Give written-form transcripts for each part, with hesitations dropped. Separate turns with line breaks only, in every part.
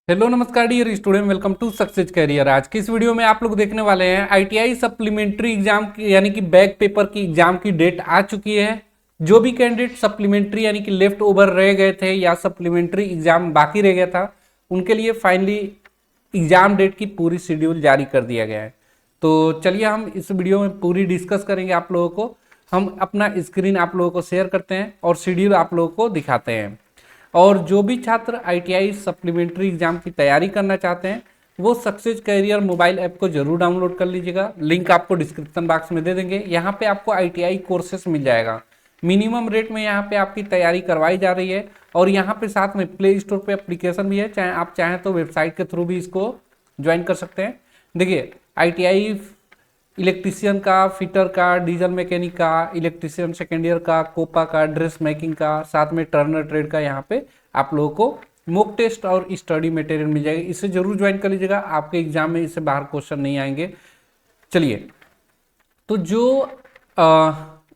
Hello नमस्कार dear student, welcome to success career. आज की इस वीडियो में आप लोग देखने वाले हैं आईटीआई सप्लीमेंट्री एग्जाम की यानी कि बैक पेपर की एग्जाम की डेट आ चुकी है। जो भी कैंडिडेट सप्लीमेंट्री यानी कि लेफ्ट ओवर रह गए थे या सप्लीमेंट्री एग्जाम बाकी रह गया था, उनके लिए फाइनली एग्जाम डेट की पूरी शेड्यूल जारी कर दिया गया है। तो चलिए हम इस वीडियो में पूरी डिस्कस करेंगे आप लोगों को। हम अपना स्क्रीन आप लोगों को शेयर करते हैं और शेड्यूल आप लोगों को दिखाते हैं। और जो भी छात्र आईटीआई सप्लीमेंट्री एग्जाम की तैयारी करना चाहते हैं वो सक्सेस कैरियर मोबाइल ऐप को जरूर डाउनलोड कर लीजिएगा। लिंक आपको डिस्क्रिप्शन बॉक्स में दे देंगे। यहाँ पे आपको आईटीआई कोर्सेस मिल जाएगा। मिनिमम रेट में यहाँ पे आपकी तैयारी करवाई जा रही है और यहाँ पे साथ में प्ले स्टोर पे एप्लीकेशन भी है, चाहे आप चाहें तो वेबसाइट के थ्रू भी इसको ज्वाइन कर सकते हैं। देखिए आईटीआई इलेक्ट्रीशियन का, फिटर का, डीजल मैकेनिक का, इलेक्ट्रीशियन सेकेंड ईयर का, कोपा का, ड्रेस मेकिंग का, साथ में टर्नर ट्रेड का यहाँ पे आप लोगों को मॉक टेस्ट और स्टडी मटेरियल मिल जाएगा। इसे जरूर ज्वाइन कर लीजिएगा, आपके एग्जाम में इससे बाहर क्वेश्चन नहीं आएंगे। चलिए, तो जो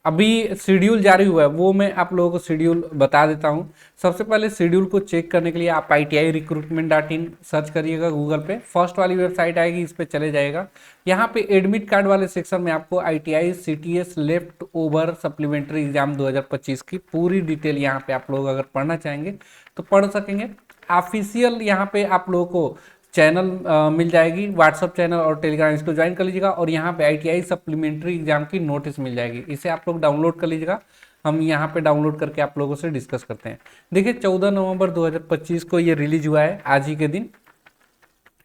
अभी शेड्यूल जारी हुआ है वो मैं आप लोगों को शेड्यूल बता देता हूं। सबसे पहले शेड्यूल को चेक करने के लिए आप ITI-recruitment.in सर्च करिएगा गूगल पे। फर्स्ट वाली वेबसाइट आएगी, इस पे चले जाएगा। यहाँ पे एडमिट कार्ड वाले सेक्शन में आपको ITI CTS left over supplementary exam 2025 की पूरी डिटेल यहाँ पे आप लोग अगर पढ़ना चाहेंगे तो पढ़ सकेंगे। ऑफिशियल यहाँ पे आप लोगों को चैनल मिल जाएगी, व्हाट्सअप चैनल और टेलीग्राम, इसको ज्वाइन कर लीजिएगा। और यहाँ पे आईटीआई सप्लीमेंट्री एग्जाम की नोटिस मिल जाएगी, इसे आप लोग डाउनलोड कर लीजिएगा। हम यहाँ पे डाउनलोड करके आप लोगों से डिस्कस करते हैं। देखिए 14 नवंबर 2025 को ये रिलीज हुआ है, आज ही के दिन।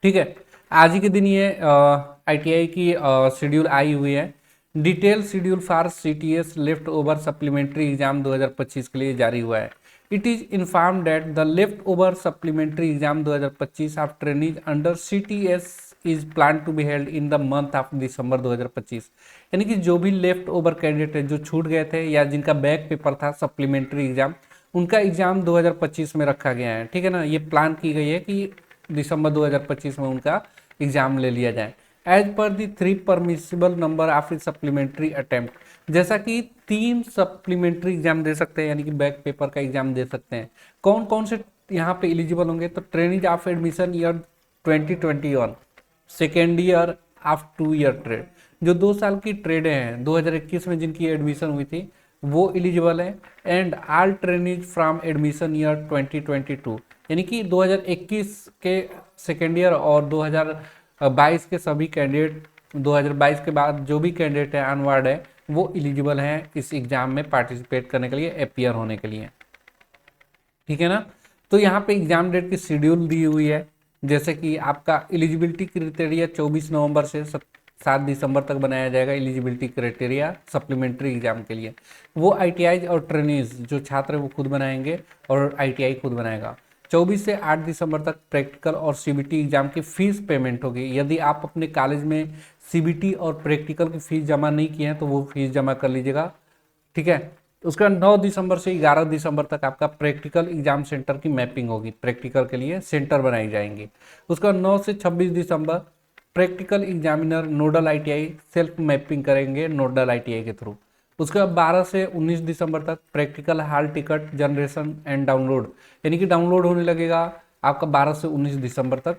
ठीक है, आज ही के दिन ये आईटीआई की शेड्यूल आई हुई है। Detail schedule for CTS left over supplementary exam 2025 के लिए जारी हुआ है। It is informed that the leftover supplementary exam 2025 of trainees under CTS is planned to be held in the month of December 2025। यानी कि जो भी लेफ्ट ओवर कैंडिडेट है जो छूट गए थे या जिनका बैक पेपर था सप्लीमेंट्री एग्जाम, उनका एग्जाम 2025 में रखा गया है। ठीक है ना, ये प्लान की गई है कि दिसंबर 2025 में उनका एग्जाम ले लिया जाए। एज पर the 3 permissible number of supplementary attempt, जैसा कि 3 सप्लीमेंट्री एग्जाम दे सकते हैं यानी कि बैक पेपर का एग्जाम दे सकते हैं। कौन कौन से यहाँ पे एलिजिबल होंगे? तो training of admission year 2021, second year of 2 year trade, जो 2 साल की ट्रेडें हैं 2021 में जिनकी एडमिशन हुई थी वो एलिजिबल है। And all training from admission year 2022, यानी कि 2021 के सेकेंड ईयर और 2022 के सभी कैंडिडेट, 2022 के बाद जो भी कैंडिडेट है अनवर्ड है वो एलिजिबल हैं इस एग्जाम में पार्टिसिपेट करने के लिए, अपियर होने के लिए। ठीक है ना, तो यहाँ पे एग्जाम डेट की शेड्यूल दी हुई है। जैसे कि आपका एलिजिबिलिटी क्राइटेरिया 24 नवंबर से 7 दिसंबर तक बनाया जाएगा। एलिजिबिलिटी क्राइटेरिया सप्लीमेंट्री एग्जाम के लिए वो आईटीआई और ट्रेनीज जो छात्र वो खुद बनाएंगे और आईटीआई खुद बनाएगा। 24 से 8 दिसंबर तक प्रैक्टिकल और सीबीटी एग्जाम की फीस पेमेंट होगी। यदि आप अपने कॉलेज में सीबीटी और प्रैक्टिकल की फीस जमा नहीं किए हैं तो वो फीस जमा कर लीजिएगा। ठीक है, उसका 9 दिसंबर से 11 दिसंबर तक आपका प्रैक्टिकल एग्जाम सेंटर की मैपिंग होगी, प्रैक्टिकल के लिए सेंटर बनाई जाएंगी। उसका 9 से 26 दिसंबर practical examiner nodal ITI self mapping करेंगे नोडल आईटीआई के थ्रू। उसके बाद 12 से 19 दिसंबर तक practical hall ticket generation and download, यानी कि डाउनलोड होने लगेगा आपका 12 से 19 दिसंबर तक।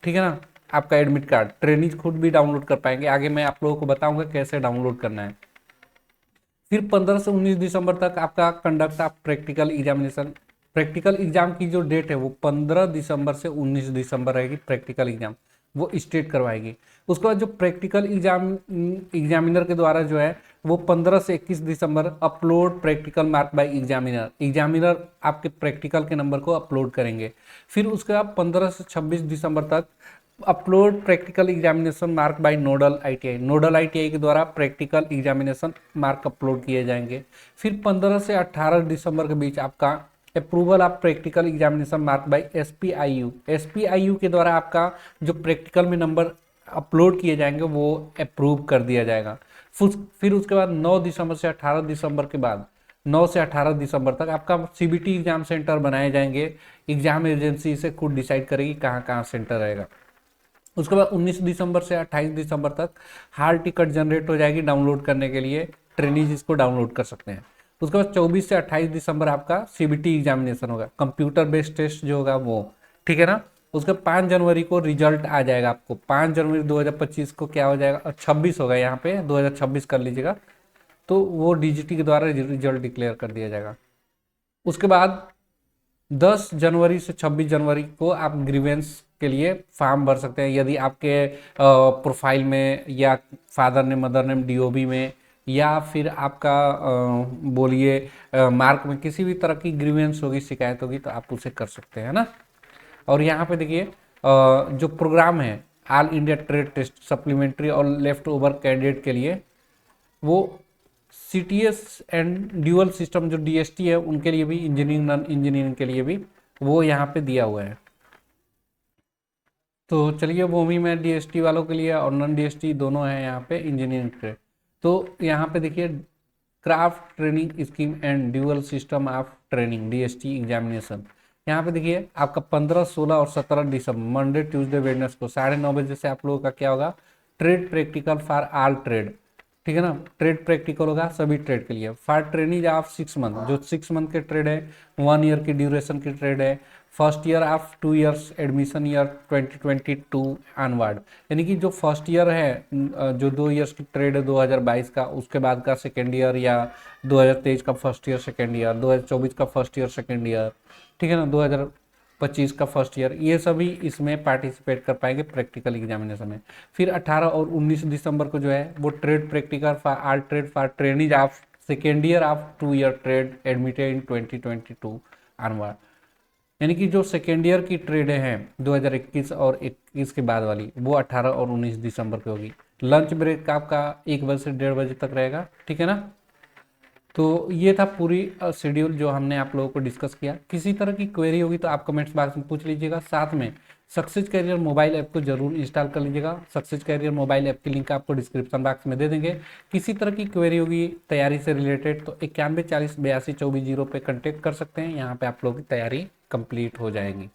ठीक है ना, आपका एडमिट कार्ड ट्रेनिंग खुद भी डाउनलोड कर पाएंगे। आगे मैं आप लोगों को बताऊंगा कैसे डाउनलोड करना है। फिर 15 से 19 दिसंबर तक आपका conduct of practical examination, practical exam की जो डेट है वो 15 दिसंबर से 19 दिसंबर रहेगी। प्रैक्टिकल एग्जाम वो स्टेट करवाएगी। उसके बाद जो प्रैक्टिकल एग्जामिनर के द्वारा जो है वो 15 से 21 दिसंबर upload practical mark by examiner, examiner आपके प्रैक्टिकल के नंबर को अपलोड करेंगे। फिर उसके बाद 15 से 26 दिसंबर तक upload practical examination mark by nodal ITI, nodal ITI के द्वारा प्रैक्टिकल एग्जामिनेशन मार्क अपलोड किए जाएंगे। फिर 15 से 18 दिसंबर के बीच आपका approval of practical examination mark by SPIU, SPIU के द्वारा आपका जो प्रैक्टिकल में नंबर अपलोड किए जाएंगे वो अप्रूव कर दिया जाएगा। फिर उसके बाद 9 दिसंबर से 18 दिसंबर के बाद 9 से 18 दिसंबर तक आपका सीबीटी एग्जाम सेंटर बनाए जाएंगे। एग्जाम एजेंसी इसे खुद डिसाइड करेगी कहाँ कहाँ सेंटर रहेगा। उसके बाद 19 दिसंबर से 28 दिसंबर तक हॉल टिकट जनरेट हो जाएगी डाउनलोड करने के लिए, ट्रेनीज इसको डाउनलोड कर सकते हैं। उसके बाद 24 से 28 दिसंबर आपका सीबीटी एग्जामिनेशन होगा, कंप्यूटर बेस्ड टेस्ट जो होगा वो। ठीक है ना, उसके 5 जनवरी को रिजल्ट आ जाएगा आपको। 5 जनवरी 2025 को क्या हो जाएगा, 26 होगा यहाँ पे, 2026 कर लीजिएगा, तो वो डीजीटी के द्वारा रिजल्ट डिक्लेयर कर दिया जाएगा। उसके बाद 10 जनवरी से 26 जनवरी को आप ग्रीवेंस के लिए फॉर्म भर सकते हैं, यदि आपके प्रोफाइल में या father name mother name DOB में या फिर आपका बोलिए मार्क में किसी भी तरह की ग्रीवेंस होगी, शिकायत होगी, तो आप उसे कर सकते हैं ना। और यहाँ पे देखिए जो प्रोग्राम है all India trade test supplementary और लेफ्ट ओवर कैंडिडेट के लिए, वो सीटीएस एंड ड्यूअल सिस्टम जो डीएसटी है उनके लिए भी, इंजीनियरिंग नॉन इंजीनियरिंग के लिए भी वो यहाँ पे दिया हुआ है। तो चलिए वो भी मैं डीएसटी वालों के लिए और नॉन डीएसटी दोनों है यहाँ पे इंजीनियरिंग के। तो यहाँ पे देखिए craft training scheme and dual system of training DST examination, यहाँ पे देखिए आपका 15, 16 और 17 दिसंबर मंडे ट्यूसडे वेडनेस को 9:30 बजे से आप लोगों का क्या होगा, trade practical for all trade, ठीक है ना। ट्रेड प्रैक्टिकल होगा सभी ट्रेड के लिए। फॉर ट्रेनिंग ऑफ 6 मंथ, जो 6 मंथ के ट्रेड है, 1 ईयर की ड्यूरेशन की ट्रेड है, first year of 2 years admission year 2022 onward, यानी कि जो फर्स्ट ईयर है, जो 2 इयर्स की ट्रेड है 2022 का, उसके बाद का सेकेंड ईयर, या 2023 का फर्स्ट ईयर सेकेंड ईयर, 2024 का फर्स्ट ईयर सेकेंड ईयर, ठीक है ना, 2025 का फर्स्ट ईयर, ये सभी इसमें पार्टिसिपेट कर पाएंगे प्रैक्टिकल एग्जामिनेशन में। फिर 18 और 19 दिसंबर को जो है वो trade practical for all trade for training of second year of 2 year trade admitted in 2022 onward, यानी कि जो सेकेंड ईयर की ट्रेडें हैं 2021 और 21 के बाद वाली, वो 18 और 19 दिसंबर की होगी। लंच ब्रेक आपका 1 बजे से 1:30 बजे तक रहेगा, ठीक है ना। तो ये था पूरी शेड्यूल जो हमने आप लोगों को डिस्कस किया। किसी तरह की क्वेरी होगी तो आप कमेंट्स बॉक्स में पूछ लीजिएगा। साथ में सक्सेस कैरियर मोबाइल ऐप को जरूर इंस्टॉल कर लीजिएगा। सक्सेस कैरियर मोबाइल ऐप की लिंक आपको डिस्क्रिप्शन बॉक्स में दे देंगे। किसी तरह की क्वेरी होगी तैयारी से रिलेटेड तो 91 40 82 24 0 पे कॉन्टेक्ट कर सकते हैं। यहाँ पे आप लोगों की तैयारी कंप्लीट हो जाएगी।